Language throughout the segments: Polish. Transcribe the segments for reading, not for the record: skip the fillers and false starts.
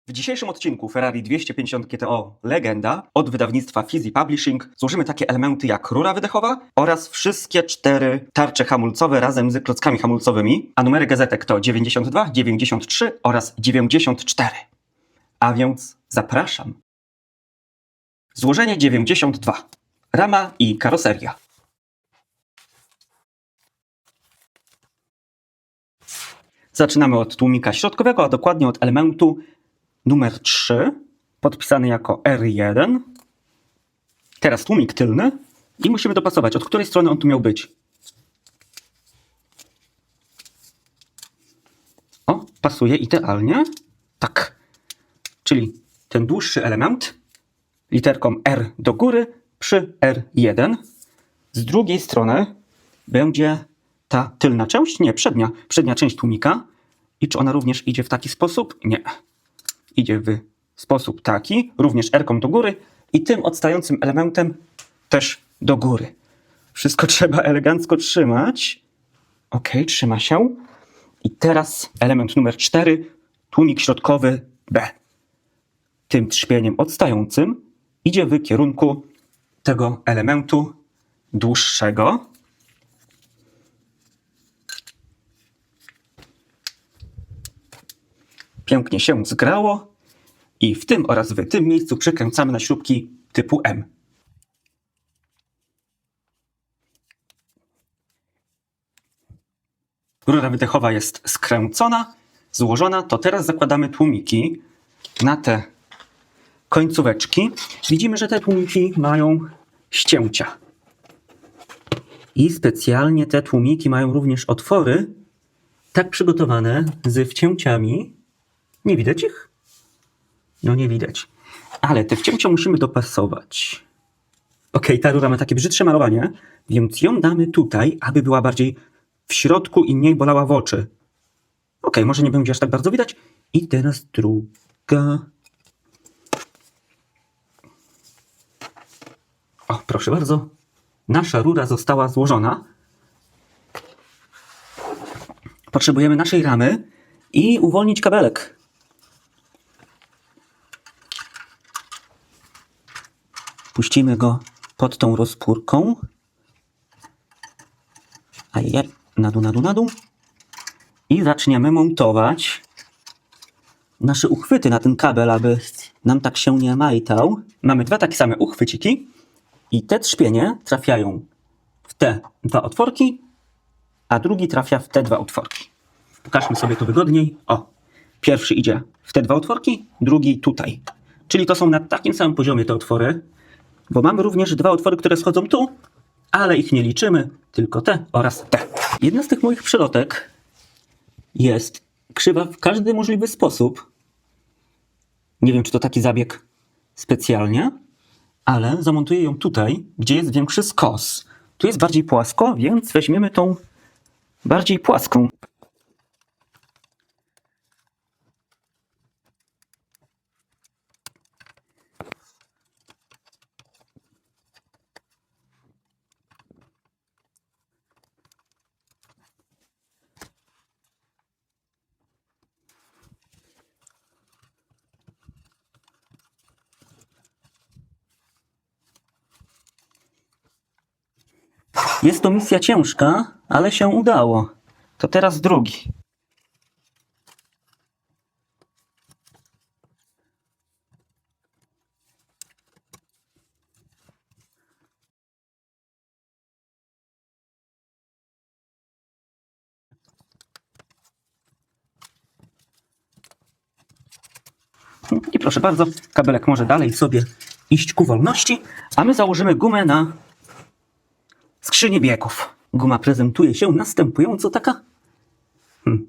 W dzisiejszym odcinku Ferrari 250 GTO Legenda od wydawnictwa Fizi Publishing złożymy takie elementy jak rura wydechowa oraz wszystkie 4 tarcze hamulcowe razem z klockami hamulcowymi, a numery gazetek to 92, 93 oraz 94. A więc zapraszam. Złożenie 92. Rama i karoseria. Zaczynamy od tłumika środkowego, a dokładnie od elementu numer 3, podpisany jako R1. Teraz tłumik tylny i musimy dopasować, od której strony on tu miał być. O, pasuje idealnie. Tak. Czyli ten dłuższy element literką R do góry przy R1. Z drugiej strony będzie ta tylna część, nie, przednia część tłumika. I czy ona również idzie w taki sposób? Nie. Idzie w sposób taki, również R-ką do góry i tym odstającym elementem też do góry. Wszystko trzeba elegancko trzymać. Ok, trzyma się. I teraz element numer 4, tłumik środkowy B. Tym trzpieniem odstającym idzie w kierunku tego elementu dłuższego. Pięknie się zgrało i w tym oraz w tym miejscu przykręcamy na śrubki typu M. Rura wydechowa jest skręcona, złożona, to teraz zakładamy tłumiki na te końcóweczki. Widzimy, że te tłumiki mają ścięcia. I specjalnie te tłumiki mają również otwory tak przygotowane z wcięciami. Nie widać ich? No nie widać. Ale te wcięcia musimy dopasować. Ok, ta rura ma takie brzydsze malowanie, więc ją damy tutaj, aby była bardziej w środku i mniej bolała w oczy. Ok, może nie będzie aż tak bardzo widać. I teraz druga. O, proszę bardzo. Nasza rura została złożona. Potrzebujemy naszej ramy i uwolnić kabelek. Puścimy go pod tą rozpórką. Ajajaj, na dół. I zaczniemy montować nasze uchwyty na ten kabel, aby nam tak się nie majtał. Mamy 2 takie same uchwyciki i te trzpienie trafiają w te 2 otworki, a drugi trafia w te 2 otworki. Pokażmy sobie to wygodniej. O, pierwszy idzie w te 2 otworki, drugi tutaj. Czyli to są na takim samym poziomie te otwory, bo mamy również 2 otwory, które schodzą tu, ale ich nie liczymy, tylko te oraz te. Jedna z tych moich przylotek jest krzywa w każdy możliwy sposób. Nie wiem, czy to taki zabieg specjalnie, ale zamontuję ją tutaj, gdzie jest większy skos. Tu jest bardziej płasko, więc weźmiemy tą bardziej płaską. Jest to misja ciężka, ale się udało. To teraz drugi. I proszę bardzo, kabelek może dalej sobie iść ku wolności, a my założymy gumę na skrzynię biegów. Guma prezentuje się następująco, taka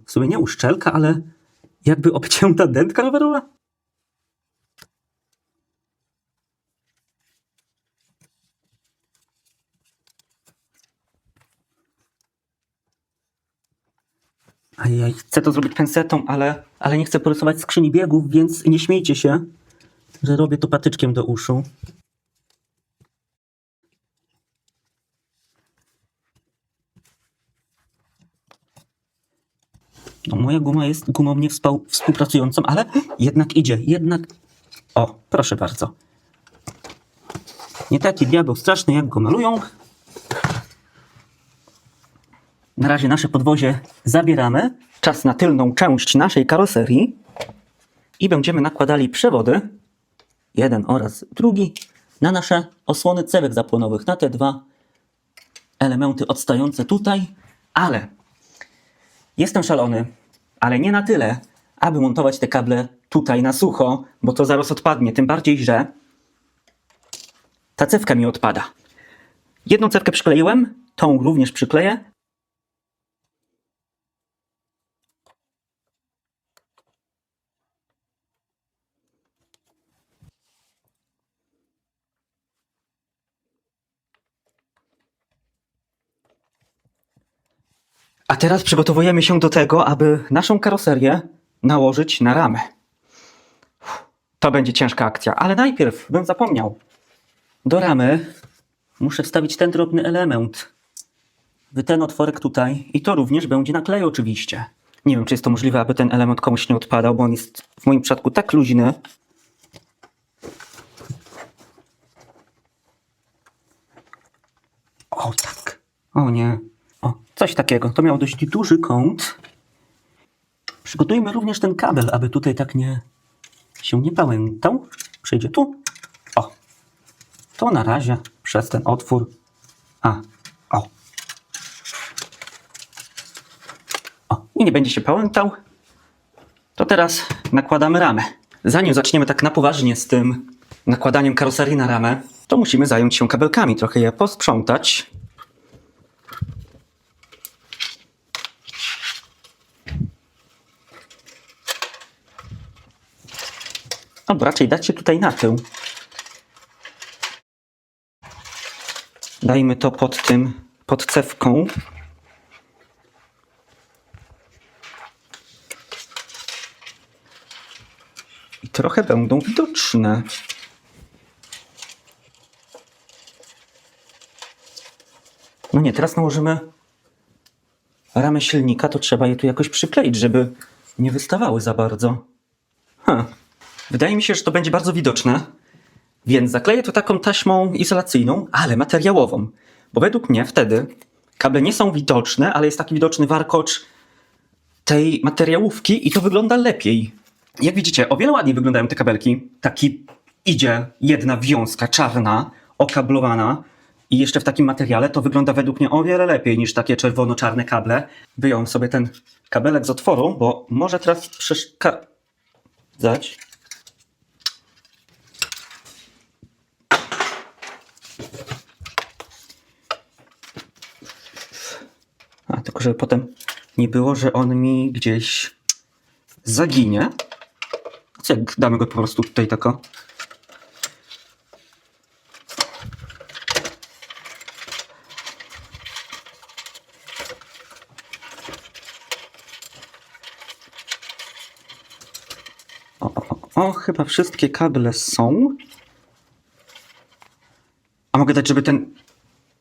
w sumie nie uszczelka, ale jakby obcięta dętka rowerowa. Ajaj, chcę to zrobić pensetą, ale nie chcę porysować skrzyni biegów, więc nie śmiejcie się, że robię to patyczkiem do uszu. No, moja guma jest gumą współpracującą, ale jednak idzie, jednak... O, proszę bardzo. Nie taki diabeł straszny, jak go malują. Na razie nasze podwozie zabieramy. Czas na tylną część naszej karoserii. I będziemy nakładali przewody, jeden oraz drugi, na nasze osłony cewek zapłonowych, na te dwa elementy odstające tutaj. Ale jestem szalony, ale nie na tyle, aby montować te kable tutaj na sucho, bo to zaraz odpadnie. Tym bardziej, że ta cewka mi odpada. Jedną cewkę przykleiłem, tą również przykleję. A teraz przygotowujemy się do tego, aby naszą karoserię nałożyć na ramę. To będzie ciężka akcja, ale najpierw bym zapomniał. Do ramy muszę wstawić ten drobny element. Ten otworek tutaj i to również będzie na kleju oczywiście. Nie wiem, czy jest to możliwe, aby ten element komuś nie odpadał, bo on jest w moim przypadku tak luźny. O tak. O nie. O, coś takiego. To miał dość duży kąt. Przygotujmy również ten kabel, aby tutaj tak nie pałętał. Przejdzie tu. O. To na razie przez ten otwór. O. O. I nie będzie się pałętał. To teraz nakładamy ramę. Zanim zaczniemy tak na poważnie z tym nakładaniem karoserii na ramę, to musimy zająć się kabelkami. Trochę je posprzątać. Albo raczej dać się tutaj na tył. Dajmy to pod cewką. I trochę będą widoczne. No nie, teraz nałożymy ramę silnika, to trzeba je tu jakoś przykleić, żeby nie wystawały za bardzo. Wydaje mi się, że to będzie bardzo widoczne, więc zakleję to taką taśmą izolacyjną, ale materiałową, bo według mnie wtedy kable nie są widoczne, ale jest taki widoczny warkocz tej materiałówki i to wygląda lepiej. Jak widzicie, o wiele ładniej wyglądają te kabelki. Taki idzie jedna wiązka czarna, okablowana i jeszcze w takim materiale to wygląda według mnie o wiele lepiej niż takie czerwono-czarne kable. Wyjąłem sobie ten kabelek z otworu, bo może teraz przeszkadzać. Tylko żeby potem nie było, że on mi gdzieś zaginie. Co jak damy go po prostu tutaj tako? O, chyba wszystkie kable są. A mogę dać, żeby ten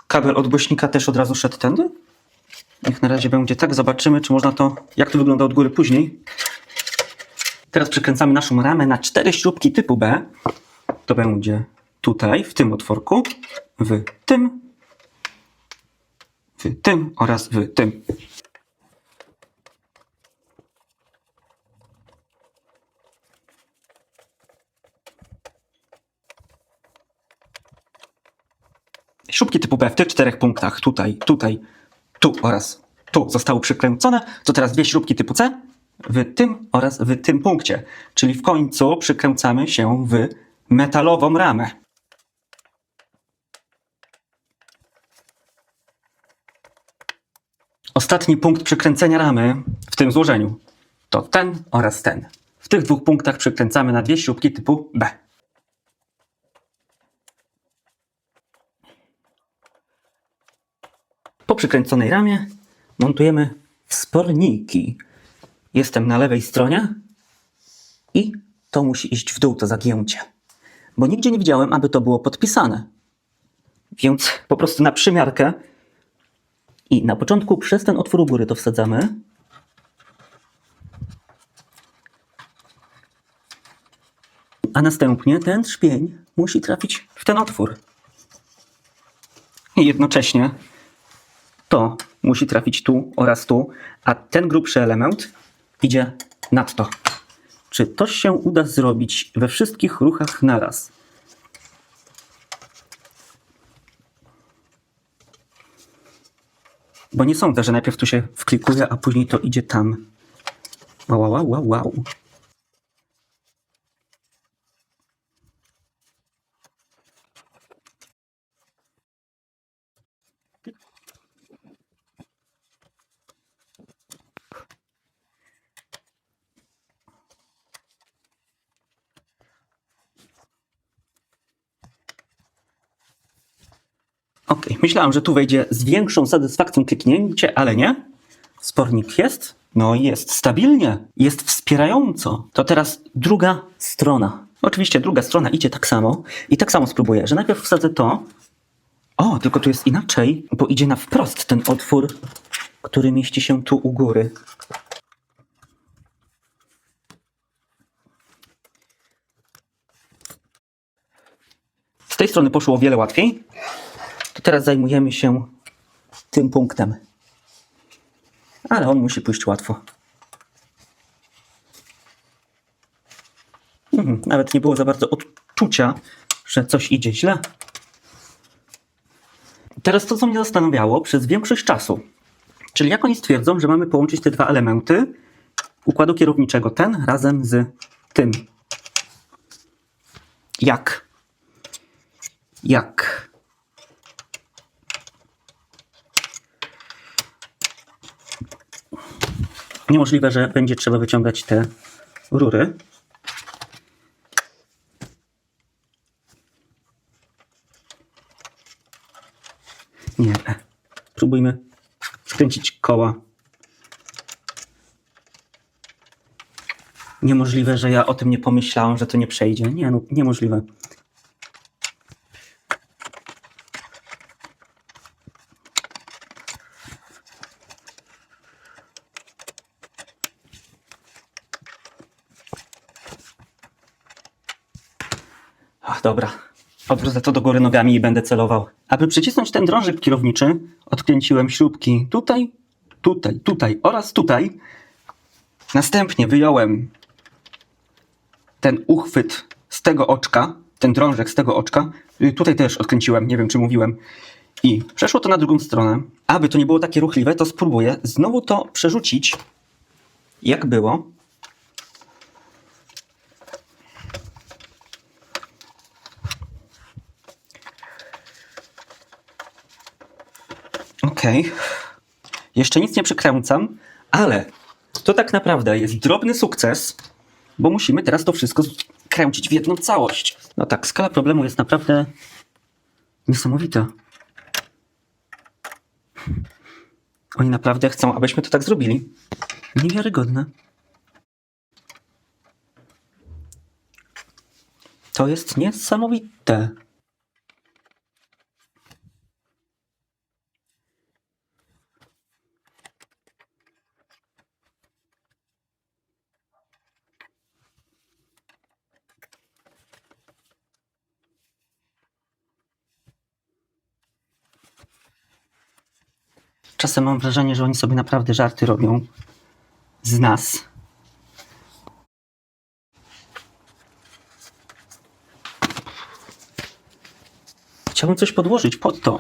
kabel od głośnika też od razu szedł tędy? Niech na razie będzie tak. Zobaczymy, czy można to, jak to wygląda od góry później. Teraz przykręcamy naszą ramę na 4 śrubki typu B. To będzie tutaj, w tym otworku, w tym oraz w tym. Śrubki typu B w tych 4 punktach, tutaj, tu oraz tu zostały przykręcone. To teraz 2 śrubki typu C w tym oraz w tym punkcie. Czyli w końcu przykręcamy się w metalową ramę. Ostatni punkt przykręcenia ramy w tym złożeniu to ten oraz ten. W tych 2 punktach przykręcamy na 2 śrubki typu B. Po przykręconej ramie montujemy wsporniki. Jestem na lewej stronie i to musi iść w dół, to zagięcie. Bo nigdzie nie widziałem, aby to było podpisane. Więc po prostu na przymiarkę i na początku przez ten otwór u góry to wsadzamy. A następnie ten trzpień musi trafić w ten otwór. I jednocześnie to musi trafić tu oraz tu, a ten grubszy element idzie nad to. Czy to się uda zrobić we wszystkich ruchach naraz? Bo nie sądzę, że najpierw tu się wklikuje, a później to idzie tam. Wow, wow, wow, wow. Ok, myślałem, że tu wejdzie z większą satysfakcją kliknięcie, ale nie. Spornik jest? No jest stabilnie, jest wspierająco. To teraz druga strona. Oczywiście druga strona idzie tak samo i tak samo spróbuję, że najpierw wsadzę to. O, tylko tu jest inaczej, bo idzie na wprost ten otwór, który mieści się tu u góry. Z tej strony poszło o wiele łatwiej. To teraz zajmujemy się tym punktem. Ale on musi pójść łatwo. Nawet nie było za bardzo odczucia, że coś idzie źle. Teraz to, co mnie zastanawiało przez większość czasu. Czyli jak oni stwierdzą, że mamy połączyć te dwa elementy układu kierowniczego, ten razem z tym. Jak? Jak? Niemożliwe, że będzie trzeba wyciągać te rury. Nie. Próbujmy skręcić koła. Niemożliwe, że ja o tym nie pomyślałem, że to nie przejdzie. Nie, no niemożliwe. Ach, dobra. Odwrócę to do góry nogami i będę celował. Aby przycisnąć ten drążek kierowniczy, odkręciłem śrubki tutaj, tutaj, tutaj oraz tutaj. Następnie wyjąłem ten uchwyt z tego oczka, ten drążek z tego oczka. Tutaj też odkręciłem, nie wiem czy mówiłem. I przeszło to na drugą stronę. Aby to nie było takie ruchliwe, to spróbuję znowu to przerzucić, jak było. Okej. Jeszcze nic nie przykręcam, ale to tak naprawdę jest drobny sukces, bo musimy teraz to wszystko kręcić w jedną całość. No tak, skala problemu jest naprawdę niesamowita. Oni naprawdę chcą, abyśmy to tak zrobili. Niewiarygodne. To jest niesamowite. Czasem mam wrażenie, że oni sobie naprawdę żarty robią z nas. Chciałbym coś podłożyć pod to.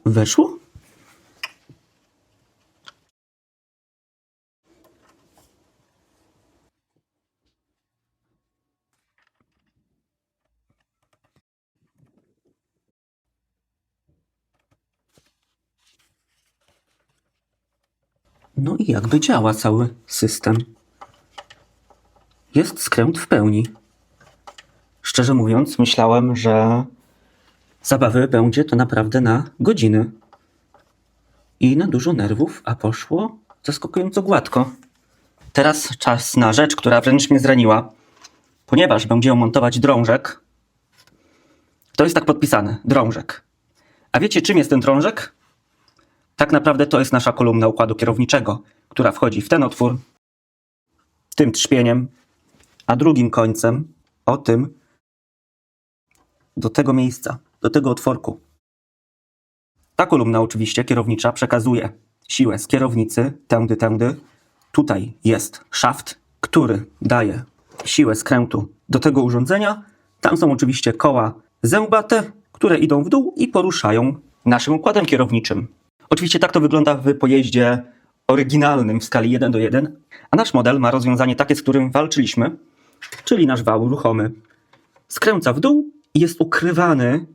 Weszło? No i jakby działa cały system. Jest skręt w pełni. Szczerze mówiąc, myślałem, że zabawy będzie to naprawdę na godziny. I na dużo nerwów, a poszło zaskakująco gładko. Teraz czas na rzecz, która wręcz mnie zraniła. Ponieważ będzie ją montować drążek. To jest tak podpisane, drążek. A wiecie, czym jest ten drążek? Tak naprawdę to jest nasza kolumna układu kierowniczego, która wchodzi w ten otwór, tym trzpieniem, a drugim końcem, o tym, do tego miejsca, do tego otworku. Ta kolumna oczywiście kierownicza przekazuje siłę z kierownicy, tędy. Tutaj jest szaft, który daje siłę skrętu do tego urządzenia. Tam są oczywiście koła zębate, które idą w dół i poruszają naszym układem kierowniczym. Oczywiście tak to wygląda w pojeździe oryginalnym w skali 1:1, a nasz model ma rozwiązanie takie, z którym walczyliśmy, czyli nasz wał ruchomy. Skręca w dół i jest ukrywany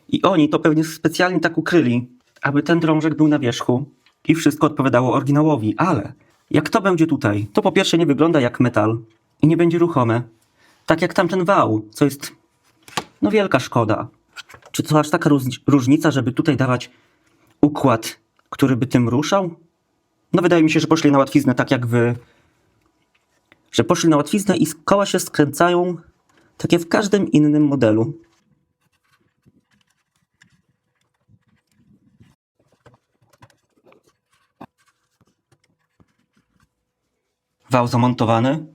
i oni to pewnie specjalnie tak ukryli, aby ten drążek był na wierzchu i wszystko odpowiadało oryginałowi, ale jak to będzie tutaj, to po pierwsze nie wygląda jak metal i nie będzie ruchome, tak jak tamten wał, co jest no wielka szkoda. Czy to aż taka różnica, żeby tutaj dawać układ, który by tym ruszał? No wydaje mi się, że poszli na łatwiznę tak jak wy. Że poszli na łatwiznę i koła się skręcają tak jak w każdym innym modelu. Wał zamontowany.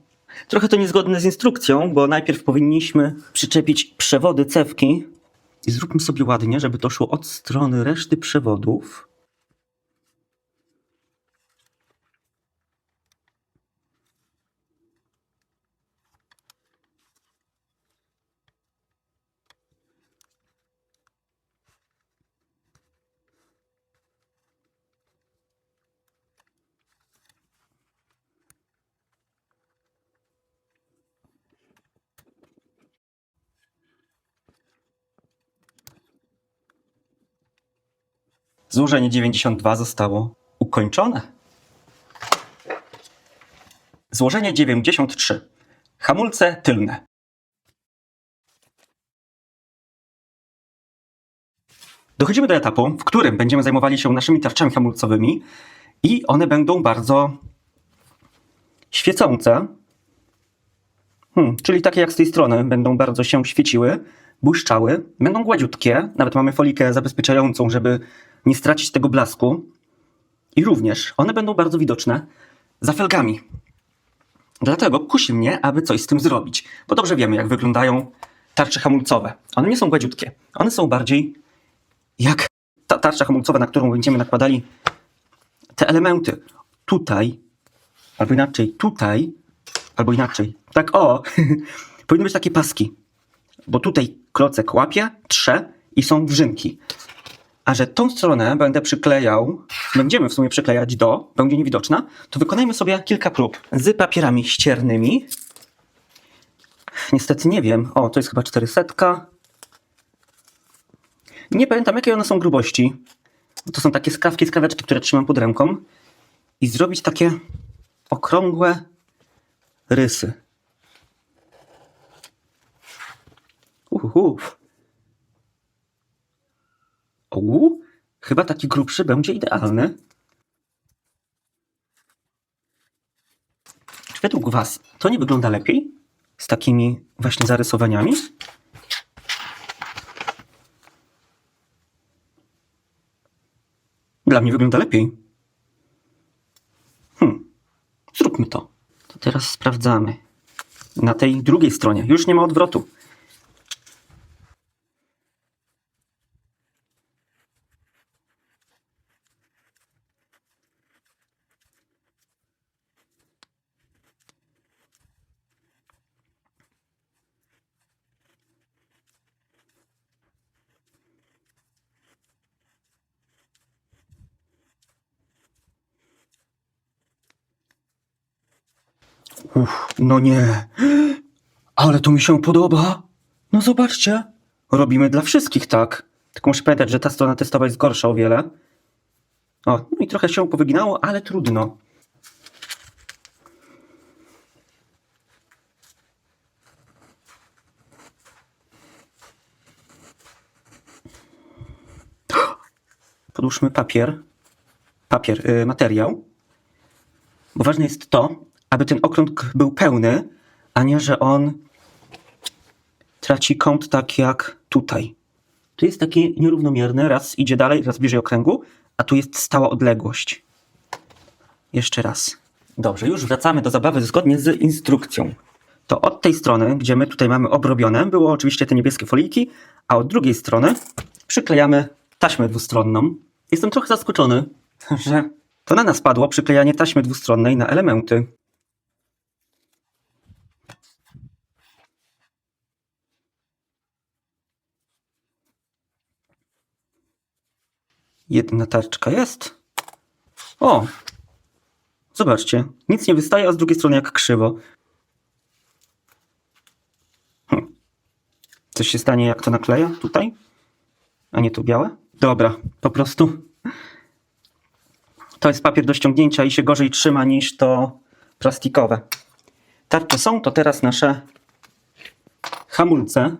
Trochę to niezgodne z instrukcją, bo najpierw powinniśmy przyczepić przewody cewki. I zróbmy sobie ładnie, żeby to szło od strony reszty przewodów. Złożenie 92 zostało ukończone. Złożenie 93. Hamulce tylne. Dochodzimy do etapu, w którym będziemy zajmowali się naszymi tarczami hamulcowymi i one będą bardzo świecące. Czyli takie jak z tej strony, będą bardzo się świeciły, błyszczały, będą gładziutkie, nawet mamy folikę zabezpieczającą, żeby nie stracić tego blasku. I również one będą bardzo widoczne za felgami. Dlatego kusi mnie, aby coś z tym zrobić, bo dobrze wiemy, jak wyglądają tarcze hamulcowe. One nie są gładziutkie, one są bardziej jak ta tarcza hamulcowa, na którą będziemy nakładali te elementy. Tutaj, albo inaczej, tutaj, albo inaczej. Tak o, powinny być takie paski, bo tutaj klocek łapie, trze i są wrzynki. A że tą stronę będziemy w sumie przyklejać będzie niewidoczna, to wykonajmy sobie kilka prób z papierami ściernymi. Niestety nie wiem, to jest chyba 400. Nie pamiętam, jakie one są grubości. To są takie skraweczki, które trzymam pod ręką. I zrobić takie okrągłe rysy. Chyba taki grubszy będzie idealny. Czy według was to nie wygląda lepiej? Z takimi właśnie zarysowaniami? Dla mnie wygląda lepiej. Zróbmy to. To teraz sprawdzamy. Na tej drugiej stronie już nie ma odwrotu. No nie. Ale to mi się podoba. No zobaczcie. Robimy dla wszystkich tak. Tylko muszę pamiętać, że ta strona testowa jest gorsza o wiele. O, no i trochę się powyginało, ale trudno. Podłóżmy materiał. Bo ważne jest to, aby ten okrąg był pełny, a nie, że on traci kąt tak jak tutaj. Tu jest taki nierównomierny, raz idzie dalej, raz bliżej okręgu, a tu jest stała odległość. Jeszcze raz. Dobrze, już wracamy do zabawy zgodnie z instrukcją. To od tej strony, gdzie my tutaj mamy obrobione, było oczywiście te niebieskie foliki, a od drugiej strony przyklejamy taśmę dwustronną. Jestem trochę zaskoczony, że to na nas padło przyklejanie taśmy dwustronnej na elementy. Jedna tarczka jest. O! Zobaczcie, nic nie wystaje, a z drugiej strony jak krzywo. Coś się stanie, jak to nakleja tutaj? A nie tu białe? Dobra, po prostu to jest papier do ściągnięcia i się gorzej trzyma niż to plastikowe. Tarcze są, to teraz nasze hamulce.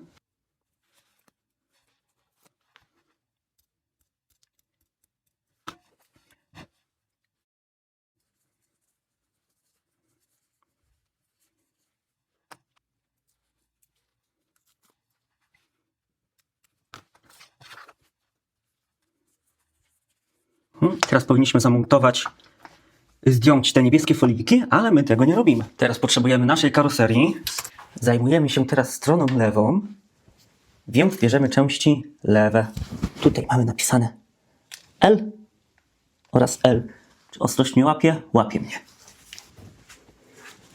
Teraz powinniśmy zamontować, zdjąć te niebieskie foliki, ale my tego nie robimy. Teraz potrzebujemy naszej karoserii. Zajmujemy się teraz stroną lewą, więc bierzemy części lewe. Tutaj mamy napisane L oraz L. Czy ostrość mnie łapie? Łapie mnie.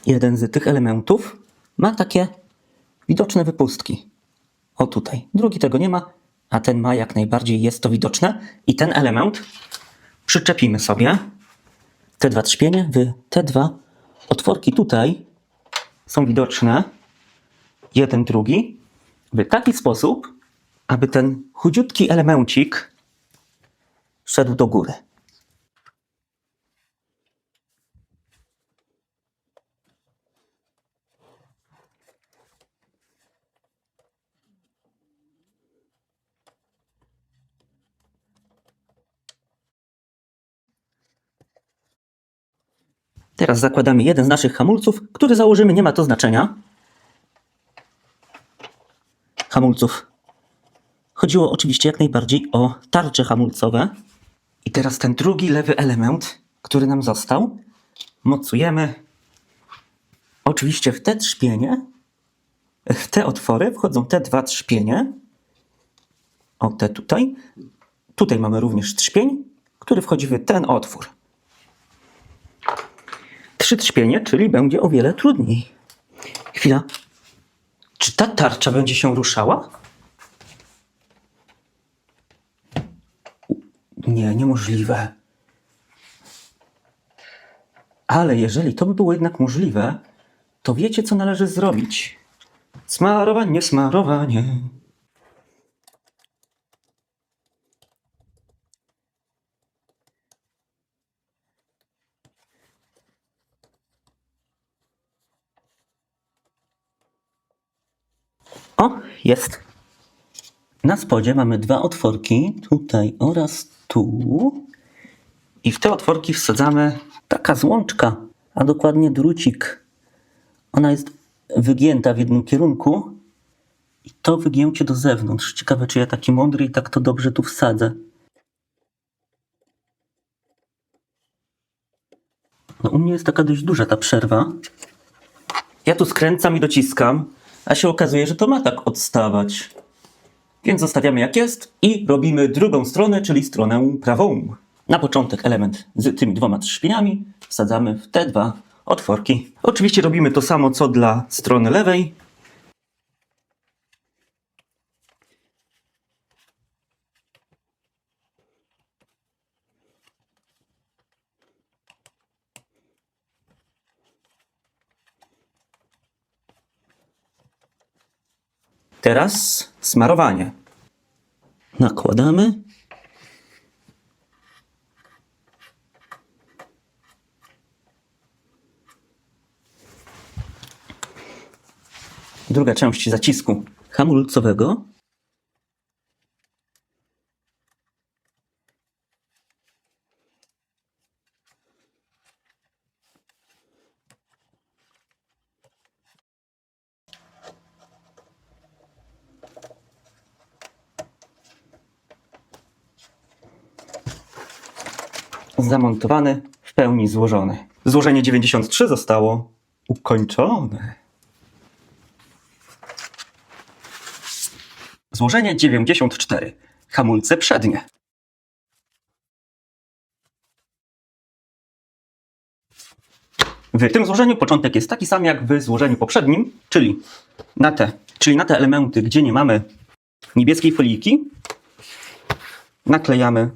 Jeden z tych elementów ma takie widoczne wypustki. O tutaj. Drugi tego nie ma, a ten ma jak najbardziej, jest to widoczne. I ten element przyczepimy sobie. Te dwa trzpienie, te dwa otworki tutaj są widoczne. Jeden, drugi. W taki sposób, aby ten chudziutki elemencik szedł do góry. Teraz zakładamy jeden z naszych hamulców, który założymy, nie ma to znaczenia. Hamulców. Chodziło oczywiście jak najbardziej o tarcze hamulcowe. I teraz ten drugi lewy element, który nam został, mocujemy oczywiście w te trzpienie. W te otwory wchodzą te dwa trzpienie. O, te tutaj. Tutaj mamy również trzpień, który wchodzi w ten otwór. 3 trzpienie, czyli będzie o wiele trudniej. Chwila. Czy ta tarcza będzie się ruszała? Nie, niemożliwe. Ale jeżeli to by było jednak możliwe, to wiecie, co należy zrobić. Smarowanie, smarowanie. O, jest. Na spodzie mamy dwa otworki, tutaj oraz tu. I w te otworki wsadzamy taka złączka, a dokładnie drucik. Ona jest wygięta w jednym kierunku i to wygięcie do zewnątrz. Ciekawe, czy ja taki mądry i tak to dobrze tu wsadzę. No u mnie jest taka dość duża ta przerwa. Ja tu skręcam i dociskam, a się okazuje, że to ma tak odstawać. Więc zostawiamy jak jest i robimy drugą stronę, czyli stronę prawą. Na początek element z tymi dwoma trzpieniami wsadzamy w te dwa otworki. Oczywiście robimy to samo, co dla strony lewej. Teraz smarowanie. Nakładamy. Druga część zacisku hamulcowego. Zamontowany, w pełni złożony. Złożenie 93 zostało ukończone. Złożenie 94. Hamulce przednie. W tym złożeniu początek jest taki sam jak w złożeniu poprzednim, czyli na te elementy, gdzie nie mamy niebieskiej folijki, naklejamy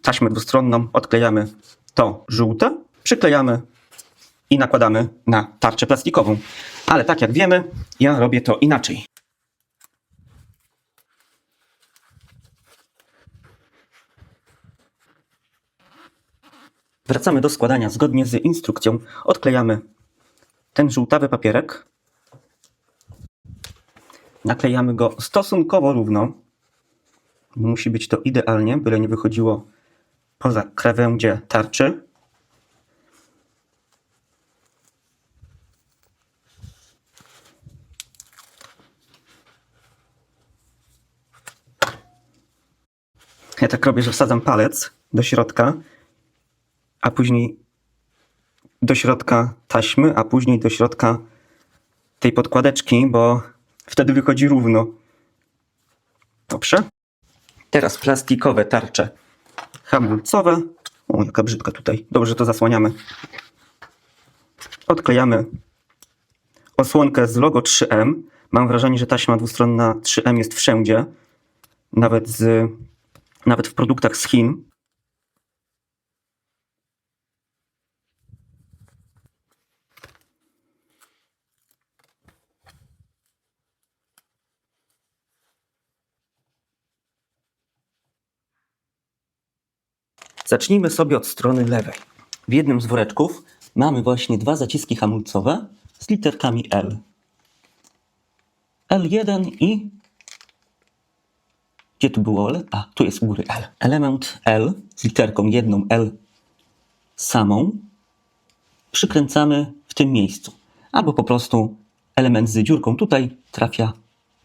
taśmę dwustronną, odklejamy to żółte, przyklejamy i nakładamy na tarczę plastikową. Ale tak jak wiemy, ja robię to inaczej. Wracamy do składania zgodnie z instrukcją. Odklejamy ten żółtawy papierek. Naklejamy go stosunkowo równo. Musi być to idealnie, byle nie wychodziło poza krawędzie tarczy. Ja tak robię, że wsadzam palec do środka, a później do środka taśmy, a później do środka tej podkładeczki, bo wtedy wychodzi równo. Dobrze. Teraz plastikowe tarcze hamulcowe. O, jaka brzydka tutaj. Dobrze, to zasłaniamy. Odklejamy osłonkę z logo 3M. Mam wrażenie, że taśma dwustronna 3M jest wszędzie. Nawet w produktach z Chin. Zacznijmy sobie od strony lewej. W jednym z woreczków mamy właśnie dwa zaciski hamulcowe z literkami L. L1 i... Gdzie tu było L? A, tu jest u góry L. Element L z literką jedną L samą przykręcamy w tym miejscu. Albo po prostu element z dziurką tutaj trafia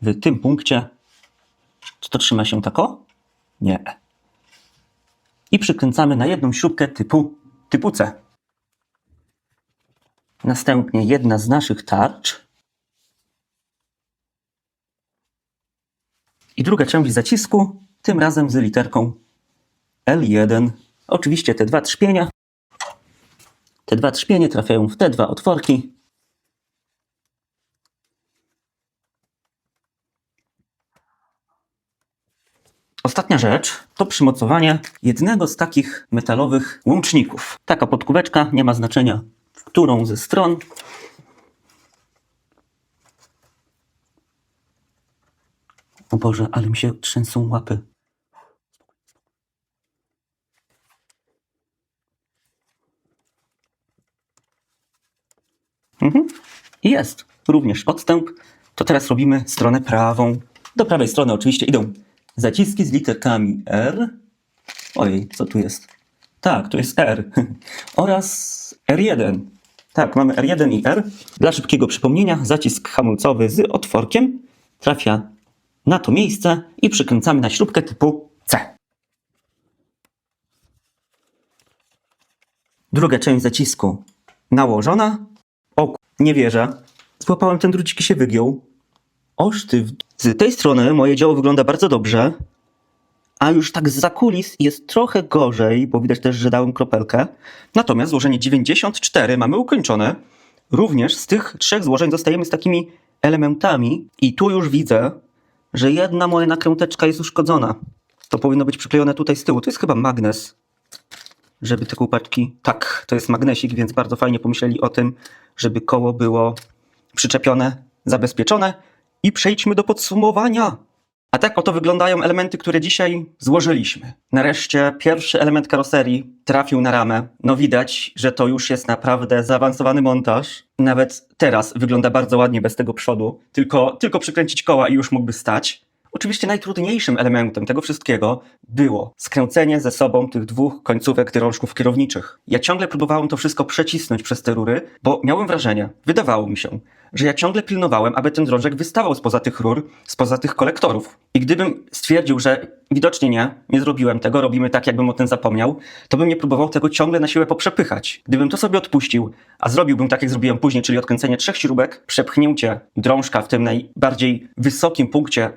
w tym punkcie. Czy to trzyma się tako? Nie. I przykręcamy na jedną śrubkę typu C. Następnie jedna z naszych tarcz i druga część zacisku, tym razem z literką L1. Oczywiście te dwa trzpienie trafiają w te dwa otworki. Ostatnia rzecz to przymocowanie jednego z takich metalowych łączników. Taka podkóweczka, nie ma znaczenia w którą ze stron. O Boże, ale mi się trzęsą łapy. I jest również odstęp. To teraz robimy stronę prawą. Do prawej strony oczywiście idą zaciski z literkami R. Ojej, co tu jest? Tak, tu jest R. Oraz R1. Tak, mamy R1 i R. Dla szybkiego przypomnienia, zacisk hamulcowy z otworkiem trafia na to miejsce i przykręcamy na śrubkę typu C. Druga część zacisku nałożona. O, nie wierzę. Złapałem ten drucik i się wygiął. Oż ty. Z tej strony moje dzieło wygląda bardzo dobrze. A już tak zza kulis jest trochę gorzej, bo widać też, że dałem kropelkę. Natomiast złożenie 94 mamy ukończone. Również z tych trzech złożeń zostajemy z takimi elementami. I tu już widzę, że jedna moja nakręteczka jest uszkodzona. To powinno być przyklejone tutaj z tyłu. To jest chyba magnes, żeby te kółpaczki... Tak, to jest magnesik, więc bardzo fajnie pomyśleli o tym, żeby koło było przyczepione, zabezpieczone. I przejdźmy do podsumowania. A tak oto wyglądają elementy, które dzisiaj złożyliśmy. Nareszcie pierwszy element karoserii trafił na ramę. No widać, że to już jest naprawdę zaawansowany montaż. Nawet teraz wygląda bardzo ładnie bez tego przodu. Tylko przykręcić koła i już mógłby stać. Oczywiście najtrudniejszym elementem tego wszystkiego było skręcenie ze sobą tych dwóch końcówek drążków kierowniczych. Ja ciągle próbowałem to wszystko przecisnąć przez te rury, bo miałem wrażenie, wydawało mi się, że ja ciągle pilnowałem, aby ten drążek wystawał spoza tych rur, spoza tych kolektorów. I gdybym stwierdził, że widocznie nie zrobiłem tego, robimy tak, jakbym o tym zapomniał, to bym nie próbował tego ciągle na siłę poprzepychać. Gdybym to sobie odpuścił, a zrobiłbym tak, jak zrobiłem później, czyli odkręcenie 3 śrubek, przepchnięcie drążka w tym najbardziej wysokim punkcie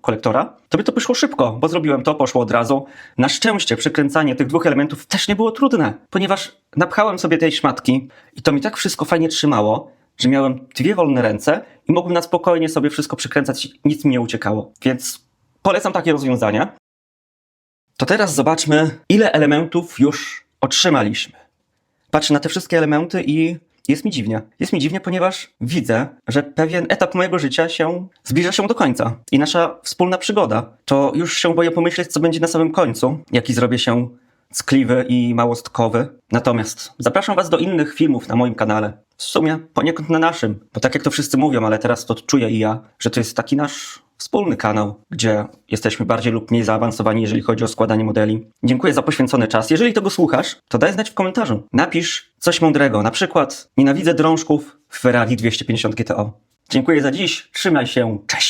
kolektora, to by to wyszło szybko, bo zrobiłem to, poszło od razu. Na szczęście przykręcanie tych dwóch elementów też nie było trudne, ponieważ napchałem sobie tej szmatki i to mi tak wszystko fajnie trzymało, że miałem 2 wolne ręce i mogłem na spokojnie sobie wszystko przykręcać, nic mi nie uciekało. Więc polecam takie rozwiązanie. To teraz zobaczmy, ile elementów już otrzymaliśmy. Patrzę na te wszystkie elementy i jest mi dziwnie. Jest mi dziwnie, ponieważ widzę, że pewien etap mojego życia zbliża się do końca. I nasza wspólna przygoda. To już się boję pomyśleć, co będzie na samym końcu. Jaki zrobię się ckliwy i małostkowy. Natomiast zapraszam was do innych filmów na moim kanale. W sumie poniekąd na naszym. Bo tak jak to wszyscy mówią, ale teraz to czuję i ja, że to jest taki nasz wspólny kanał, gdzie jesteśmy bardziej lub mniej zaawansowani, jeżeli chodzi o składanie modeli. Dziękuję za poświęcony czas. Jeżeli tego słuchasz, to daj znać w komentarzu. Napisz coś mądrego, na przykład nienawidzę drążków w Ferrari 250 GTO. Dziękuję za dziś, trzymaj się, cześć!